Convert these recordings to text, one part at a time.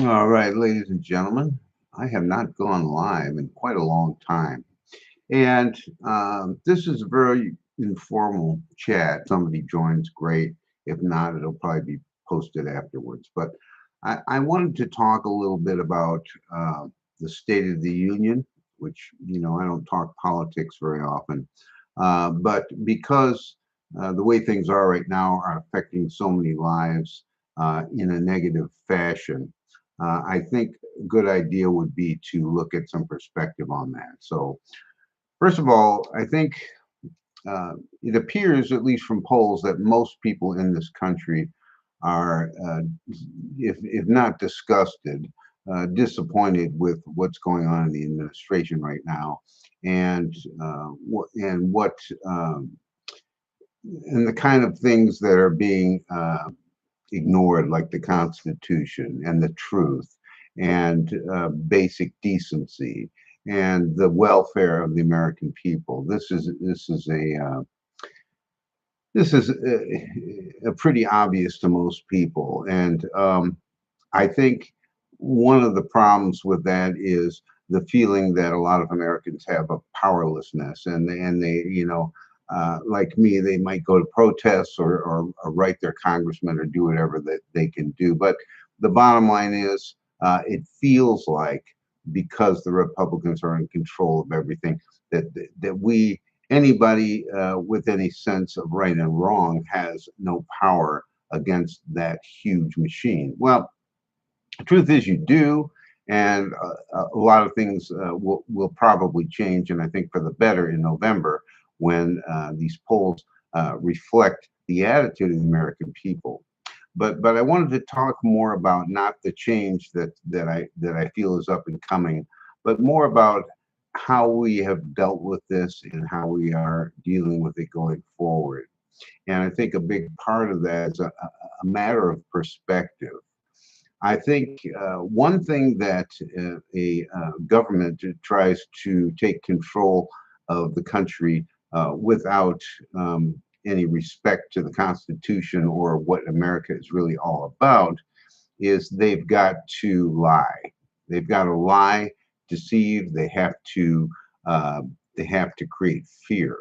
All right, ladies and gentlemen, I have not gone live in quite a long time. And this is a very informal chat. Somebody joins, great. If not, it'll probably be posted afterwards. But I wanted to talk a little bit about the State of the Union, which, I don't talk politics very often. But because the way things are right now are affecting so many lives in a negative fashion, I think a good idea would be to look at some perspective on that. So, first of all, I think it appears, at least from polls, that most people in this country are, if not disgusted, disappointed with what's going on in the administration right now, and what and the kind of things that are being ignored, like the Constitution and the truth and basic decency and the welfare of the American people. This is a pretty obvious to most people, and I think one of the problems with that is the feeling that a lot of Americans have of powerlessness, and they, like me, they might go to protests or write their congressman or do whatever that they can do. But the bottom line is, it feels like because the Republicans are in control of everything, that we anybody with any sense of right and wrong has no power against that huge machine. Well, the truth is, you do, and a lot of things will probably change, and I think for the better in November when these polls reflect the attitude of the American people. But I wanted to talk more about not the change that I feel is up and coming, but more about how we have dealt with this and how we are dealing with it going forward. And I think a big part of that is a matter of perspective. I think one thing that a government tries to take control of the country without any respect to the Constitution or what America is really all about is they've got to lie. They've got to lie, deceive. Uh, they have to create fear.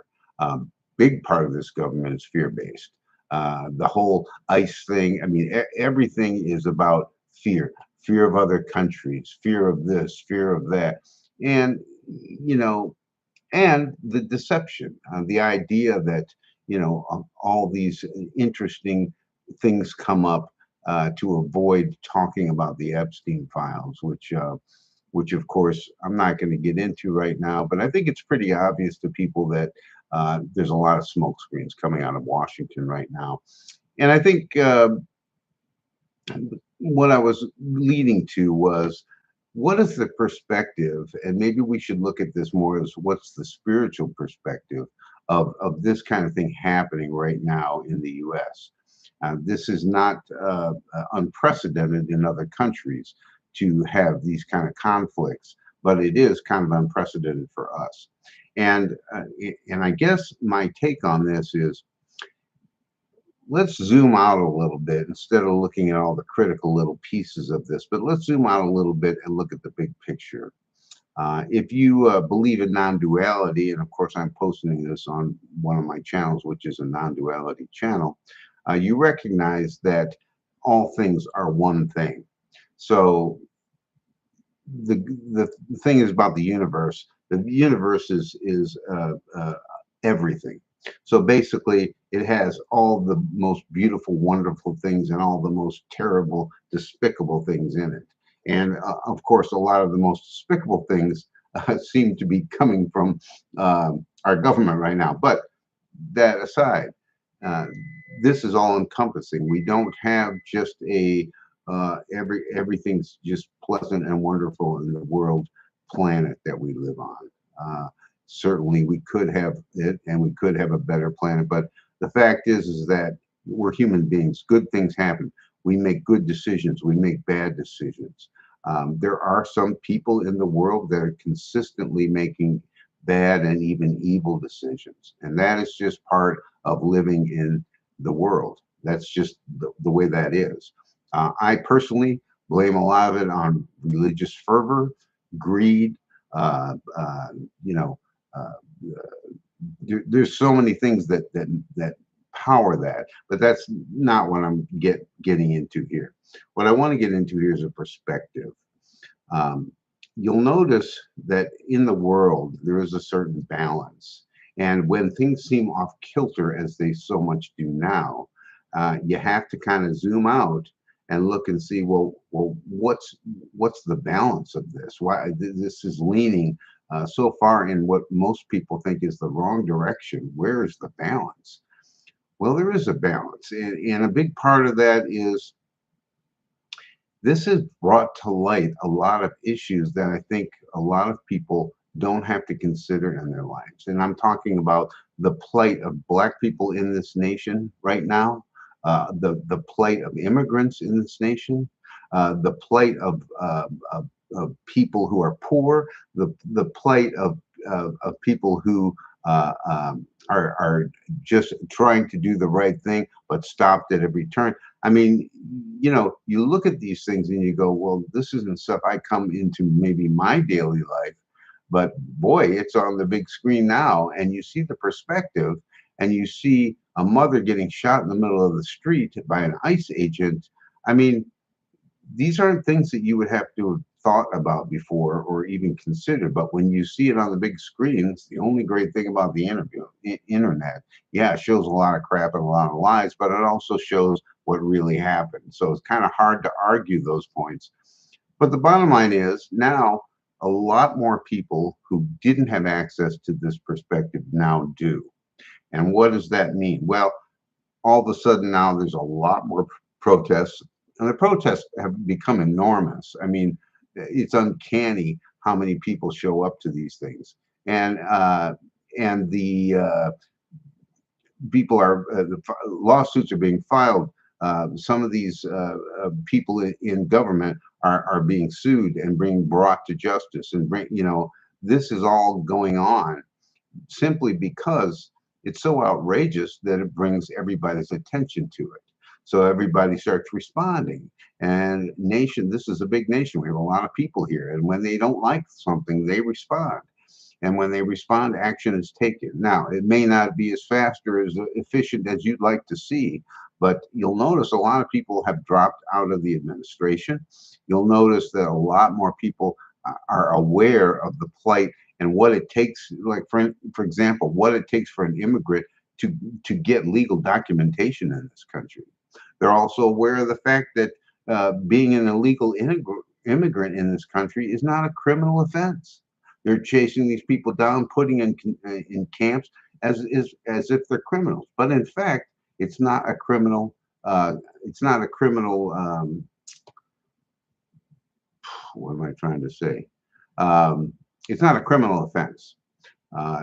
Big part of this government is fear based. The whole ICE thing. I mean, everything is about fear. Fear of other countries. Fear of this. Fear of that. And you know, and the deception, the idea that all these interesting things come up to avoid talking about the Epstein files, which of course I'm not going to get into right now, but I think it's pretty obvious to people that there's a lot of smoke screens coming out of Washington right now, and I think what I was leading to was what is the perspective, and maybe we should look at this more as what's the spiritual perspective of this kind of thing happening right now in the US. This is not unprecedented in other countries to have these kind of conflicts, but it is kind of unprecedented for us. And I guess my take on this is let's zoom out a little bit instead of looking at all the critical little pieces of this, but let's zoom out a little bit and look at the big picture. If you believe in non duality, and of course, I'm posting this on one of my channels, which is a non duality channel, you recognize that all things are one thing. So the the thing is about the universe. The universe is everything. So basically, it has all the most beautiful, wonderful things and all the most terrible, despicable things in it. And of course, a lot of the most despicable things seem to be coming from our government right now. But that aside, uh, this is all encompassing. We don't have just a everything's just pleasant and wonderful in the world planet that we live on. Uh, Certainly, we could have it, and we could have a better planet. But the fact is that we're human beings. Good things happen. We make good decisions. We make bad decisions. There are some people in the world that are consistently making bad and even evil decisions, and that is just part of living in the world. That's just the way that is. I personally blame a lot of it on religious fervor, greed, uh, uh, you know, uh, there's so many things that power that, but that's not what I'm getting into here. What I want to get into here is a perspective. um, you'll notice that in the world there is a certain balance, and when things seem off kilter as they so much do now, you have to kind of zoom out and look and see, well, what's the balance of this? Why this is leaning so far in what most people think is the wrong direction? Where is the balance? Well, there is a balance, and a big part of that is this has brought to light a lot of issues that I think a lot of people don't have to consider in their lives. And I'm talking about the plight of Black people in this nation right now, the plight of immigrants in this nation, the plight of people who are poor, the plight of people who are just trying to do the right thing but stopped at every turn. I mean, you look at these things and you go, well, this isn't stuff I come into maybe my daily life, but boy, it's on the big screen now. And you see the perspective, and you see a mother getting shot in the middle of the street by an ICE agent. I mean, these aren't things that you would have to have thought about before or even considered. But when you see it on the big screen, it's the only great thing about the internet. Yeah, it shows a lot of crap and a lot of lies, but it also shows what really happened. So it's kind of hard to argue those points. But the bottom line is now a lot more people who didn't have access to this perspective now do. And what does that mean? Well, all of a sudden now there's a lot more protests, and the protests have become enormous. I mean, it's uncanny how many people show up to these things, and the people are the lawsuits are being filed. Some of these people in government are being sued and being brought to justice, and this is all going on simply because it's so outrageous that it brings everybody's attention to it. So everybody starts responding. And this is a big nation. We have a lot of people here. And when they don't like something, they respond. And when they respond, action is taken. Now, it may not be as fast or as efficient as you'd like to see, but you'll notice a lot of people have dropped out of the administration. You'll notice that a lot more people are aware of the plight and what it takes, like for example, what it takes for an immigrant to get legal documentation in this country. They're also aware of the fact that being an illegal immigrant in this country is not a criminal offense. They're chasing these people down, putting in camps as if they're criminals. But in fact, it's not a criminal. It's not a criminal. What am I trying to say? It's not a criminal offense.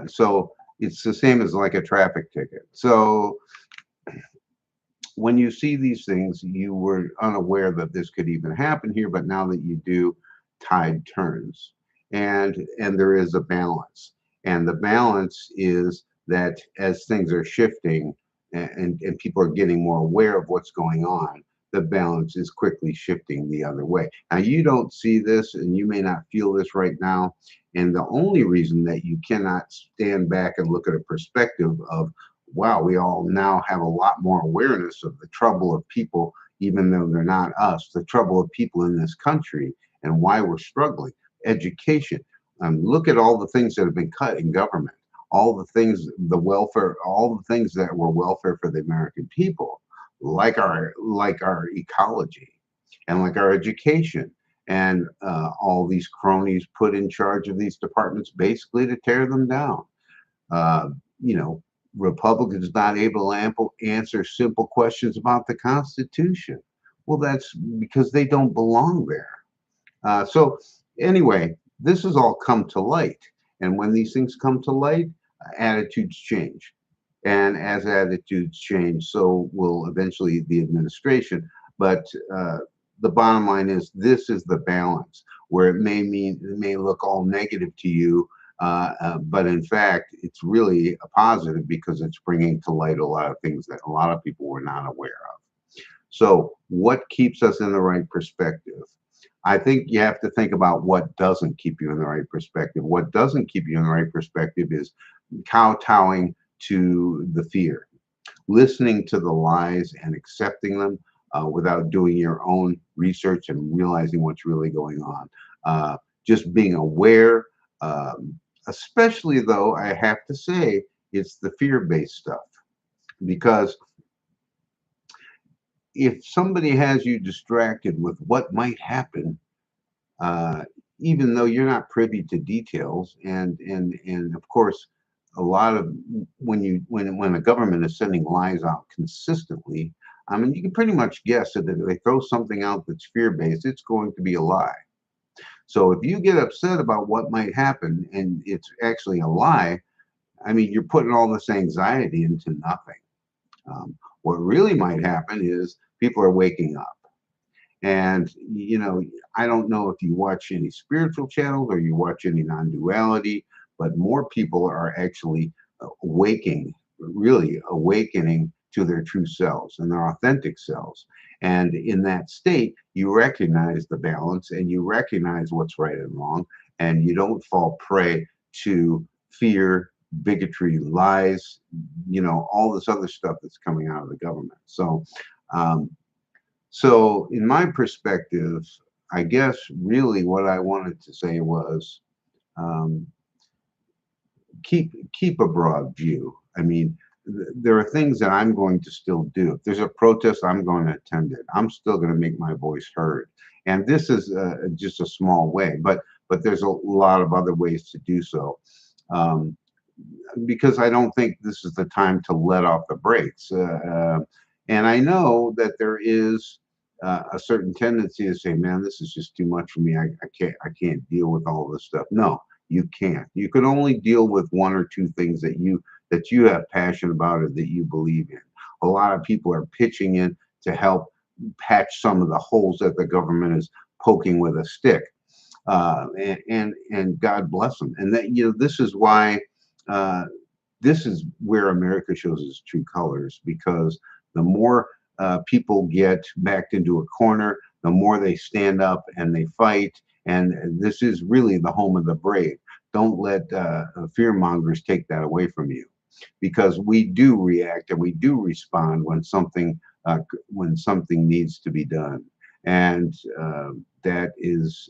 So it's the same as like a traffic ticket. So when you see these things, you were unaware that this could even happen here, but now that you do, tide turns, and there is a balance, and the balance is that as things are shifting and people are getting more aware of what's going on, the balance is quickly shifting the other way. Now you don't see this, and you may not feel this right now, and the only reason that you cannot stand back and look at a perspective of wow, we all now have a lot more awareness of the trouble of people, even though they're not us, the trouble of people in this country and why we're struggling. Education. Look at all the things that have been cut in government, all the things, the welfare, all the things that were welfare for the American people, like our ecology and like our education. And all these cronies put in charge of these departments basically to tear them down. Uh, you know, Republicans not able to answer simple questions about the Constitution. Well, that's because they don't belong there. So, anyway, this has all come to light. And when these things come to light, attitudes change. And as attitudes change, so will eventually the administration. But the bottom line is this is the balance where it may look all negative to you, but in fact, it's really a positive because it's bringing to light a lot of things that a lot of people were not aware of. So what keeps us in the right perspective? I think you have to think about what doesn't keep you in the right perspective. What doesn't keep you in the right perspective is kowtowing to the fear, listening to the lies and accepting them without doing your own research and realizing what's really going on. Just being aware, especially though, I have to say, it's the fear based stuff. Because if somebody has you distracted with what might happen, uh, even though you're not privy to details, and of course, a lot of when a government is sending lies out consistently, I mean, you can pretty much guess that if they throw something out that's fear based, it's going to be a lie. So if you get upset about what might happen and it's actually a lie, I mean, you're putting all this anxiety into nothing. What really might happen is people are waking up. And, I don't know if you watch any spiritual channels or you watch any non duality, but more people are actually really awakening to their true selves and their authentic selves. And in that state, you recognize the balance and you recognize what's right and wrong, and you don't fall prey to fear, bigotry, lies, all this other stuff that's coming out of the government. Um, so, in my perspective, I guess really what I wanted to say was um, keep a broad view. I mean, there are things that I'm going to still do. If there's a protest, I'm going to attend it. I'm still going to make my voice heard. And this is just a small way, but there's a lot of other ways to do so. Um, because I don't think this is the time to let off the brakes. And I know that there is a certain tendency to say, "Man, this is just too much for me. I can't deal with all this stuff." No, you can't. You can only deal with one or two things that you have passion about or that you believe in. A lot of people are pitching in to help patch some of the holes that the government is poking with a stick, and God bless them. And that this is why uh, this is where America shows its true colors, because the more people get backed into a corner, the more they stand up and they fight. And this is really the home of the brave. Don't let fear mongers take that away from you, because we do react and we do respond when something needs to be done. And that is,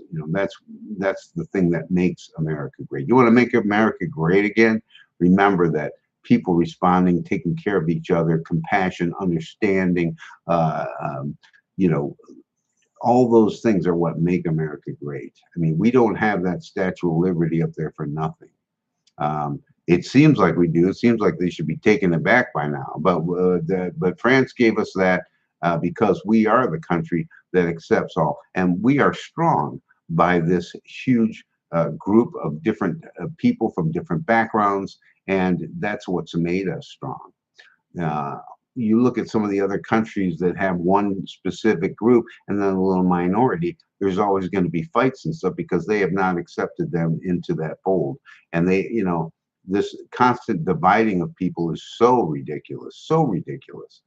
that's the thing that makes America great. You want to make America great again? Remember that people responding, taking care of each other, compassion, understanding, uh, um, you know, all those things are what make America great. I mean, we don't have that Statue of Liberty up there for nothing. It seems like we do. It seems like they should be taking it back by now. But France gave us that because we are the country that accepts all, and we are strong by this huge group of different people from different backgrounds, and that's what's made us strong. Uh, you look at some of the other countries that have one specific group and then a little minority, there's always going to be fights and stuff because they have not accepted them into that fold. And this constant dividing of people is so ridiculous, so ridiculous.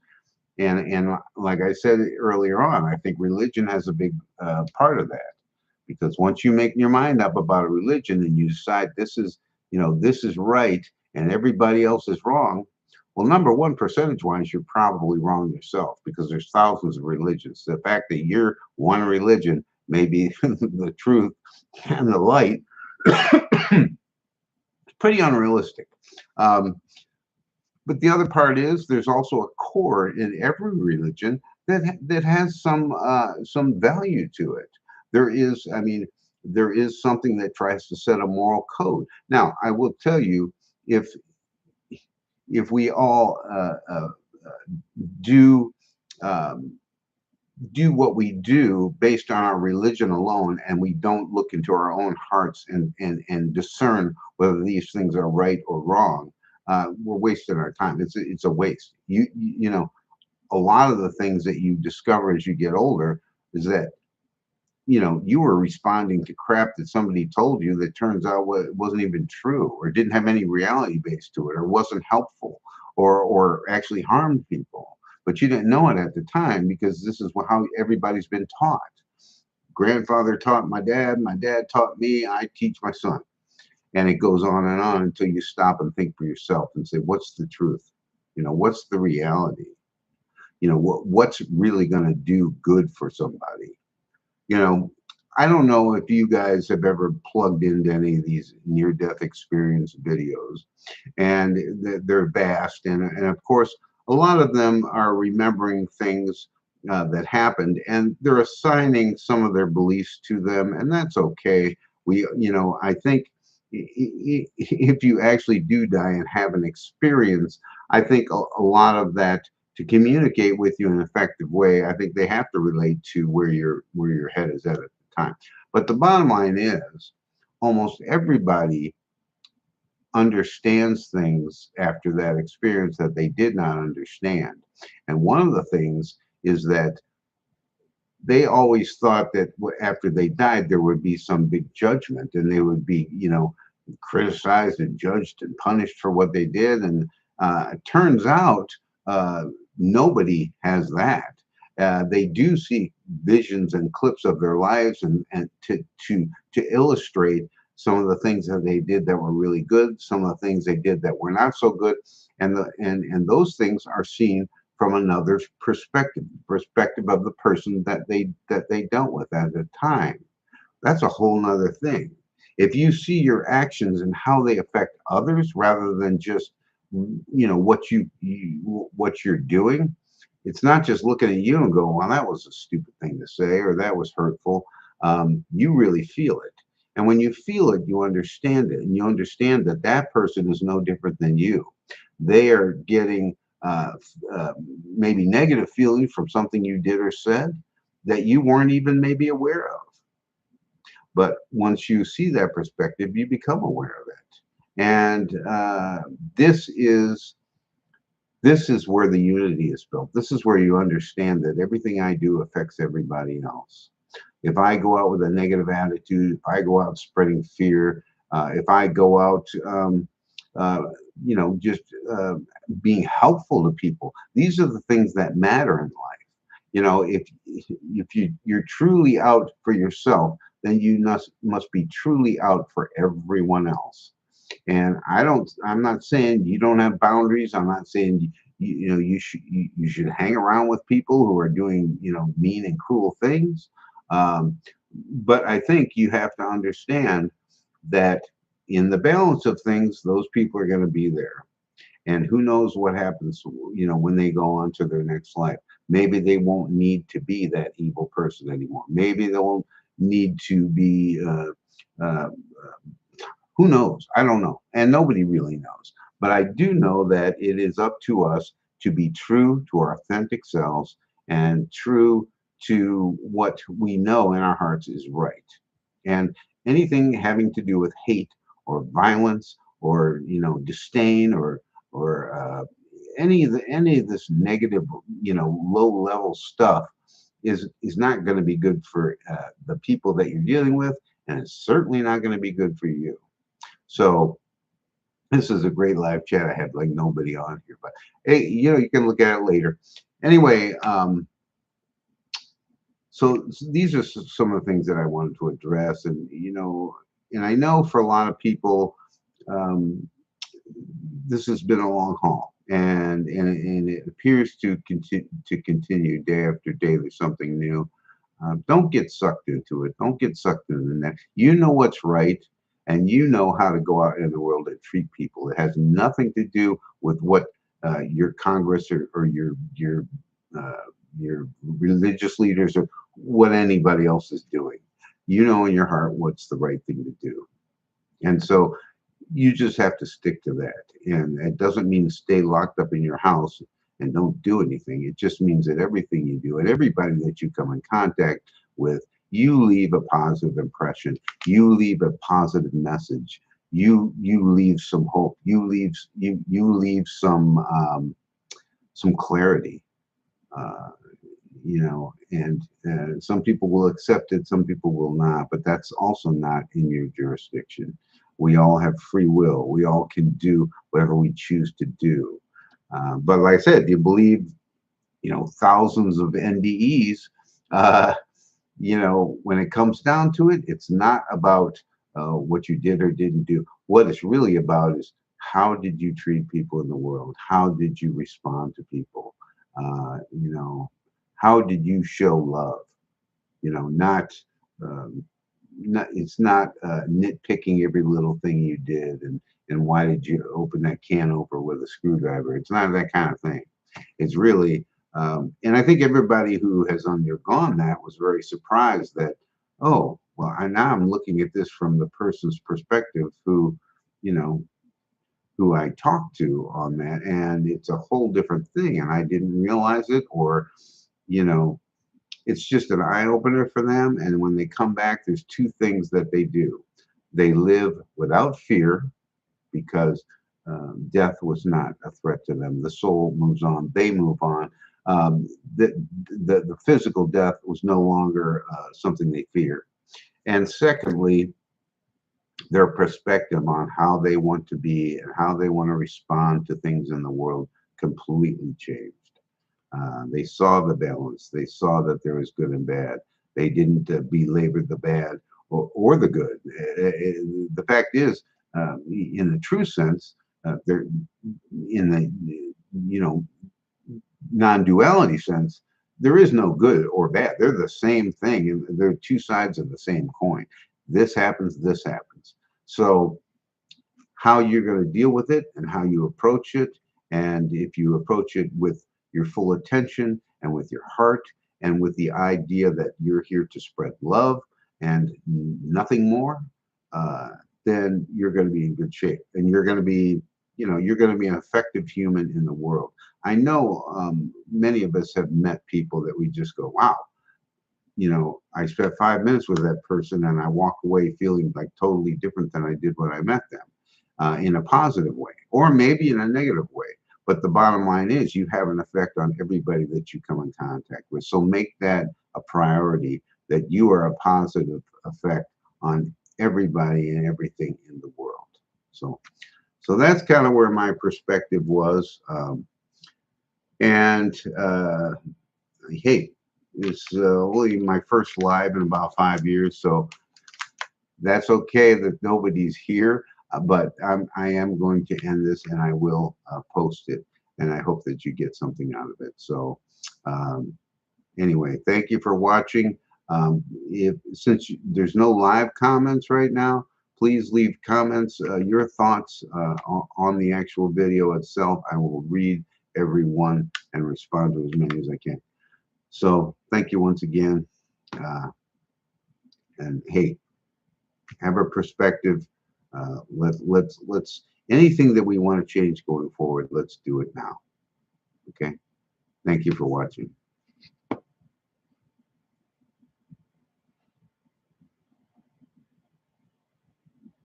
And like I said earlier on, I think religion has a big part of that, because once you make your mind up about a religion and you decide this is right and everybody else is wrong, well, number one, percentage wise, you're probably wrong yourself, because there's thousands of religions. The fact that you're one religion may be the truth and the light, pretty unrealistic. Um, but the other part is there's also a core in every religion that has some value to it. I mean, there is something that tries to set a moral code. Now, I will tell you, if we all do um, do what we do based on our religion alone, and we don't look into our own hearts and discern whether these things are right or wrong, we're wasting our time. It's a waste. A lot of the things that you discover as you get older is that you were responding to crap that somebody told you that turns out wasn't even true, or didn't have any reality base to it, or wasn't helpful, or actually harmed people. but you didn't know it at the time because this is how everybody's been taught. Grandfather taught my dad taught me, I teach my son. And it goes on and on until you stop and think for yourself and say, what's the truth? What's the reality? What's really going to do good for somebody? you know I don't know if you guys have ever plugged into any of these near death experience videos, and they're vast, and of course a lot of them are remembering things that happened, and they're assigning some of their beliefs to them, and that's okay. I think if you actually do die and have an experience, I think a lot of that, to communicate with you in an effective way, I think they have to relate to where your head is at the time. But the bottom line is, almost everybody understands things after that experience that they did not understand. And one of the things is that they always thought that after they died, there would be some big judgment and they would be, criticized and judged and punished for what they did. And it turns out nobody has that. They do see visions and clips of their lives, and to illustrate some of the things that they did that were really good, some of the things they did that were not so good, and those things are seen from another's perspective of the person that they dealt with at the time. That's a whole nother thing. If you see your actions and how they affect others rather than just what you're doing, it's not just looking at you and going, well, that was a stupid thing to say, or that was hurtful. You really feel it. And when you feel it, you understand it. And you understand that that person is no different than you. They are getting uh, maybe negative feelings from something you did or said that you weren't even maybe aware of. But once you see that perspective, you become aware of it. And this is this is where the unity is built. This is where you understand that everything I do affects everybody else. If I go out with a negative attitude, if I go out spreading fear, if I go out, uh, just being helpful to people, these are the things that matter in life. If you're truly out for yourself, then you must be truly out for everyone else. And I'm not saying you don't have boundaries. I'm not saying you should hang around with people who are doing mean and cruel things. Um, but I think you have to understand that in the balance of things, those people are going to be there. And who knows what happens, when they go on to their next life. Maybe they won't need to be that evil person anymore. Maybe they won't need to be. Uh, who knows? I don't know. And nobody really knows. But I do know that it is up to us to be true to our authentic selves and true to what we know in our hearts is right. And anything having to do with hate or violence or disdain or any of this negative low level stuff is not going to be good for the people that you're dealing with, and it's certainly not going to be good for you. So this is a great live chat. I had like nobody on here, but hey, you can look at it later. Anyway, so these are some of the things that I wanted to address, and I know for a lot of people, um, this has been a long haul, and it appears to continue day after day. There's something new. Don't get sucked into it. Don't get sucked into the net. You know what's right, and you know how to go out in the world and treat people. It has nothing to do with what your Congress or uh, your religious leaders or what anybody else is doing. You know in your heart what's the right thing to do, and so you just have to stick to that. And it doesn't mean stay locked up in your house and don't do anything. It just means that everything you do and everybody that you come in contact with, you leave a positive impression. You leave a positive message. You leave some hope. You leave some clarity. Uh, and some people will accept it, some people will not, but that's also not in your jurisdiction. We all have free will. We all can do whatever we choose to do. But like I said, you believe thousands of NDEs. Uh, when it comes down to it, it's not about what you did or didn't do. What it's really about is how did you treat people in the world? How did you respond to people? How did you show love? Not, it's not nitpicking every little thing you did and why did you open that can over with a screwdriver. It's not that kind of thing. It's really, and I think everybody who has undergone that was very surprised that, oh, well, now I'm looking at this from the person's perspective you know, who I talked to on that, and it's a whole different thing, and I didn't realize it, or, you know, it's just an eye opener for them. And when they come back, there's two things that they do. They live without fear because death was not a threat to them. The soul moves on, they move on. Um, the physical death was no longer something they fear. And secondly, their perspective on how they want to be and how they want to respond to things in the world completely changed. They saw the balance. They saw that there was good and bad. They didn't belabor the bad or the good. The fact is, in the true sense, they're in the non-duality sense. There is no good or bad. They're the same thing, and they're two sides of the same coin. This happens. This happens. So how you're going to deal with it and how you approach it. And if you approach it with your full attention and with your heart and with the idea that you're here to spread love and nothing more, then you're going to be in good shape. And you're going to be, you're going to be an effective human in the world. I know many of us have met people that we just go, wow, I spent 5 minutes with that person and I walk away feeling like totally different than I did when I met them. In a positive way, or maybe in a negative way. But the bottom line is you have an effect on everybody that you come in contact with. So make that a priority, that you are a positive effect on everybody and everything in the world. So that's kind of where my perspective was. And hey, it's only my first live in about 5 years, so that's okay that nobody's here. But I am going to end this, and I will post it, and I hope that you get something out of it. So anyway, thank you for watching. Since there's no live comments right now, please leave comments, your thoughts on the actual video itself. I will read every one and respond to as many as I can. So thank you once again. And hey, have a perspective. Let's anything that we want to change going forward, let's do it now. Okay. Thank you for watching.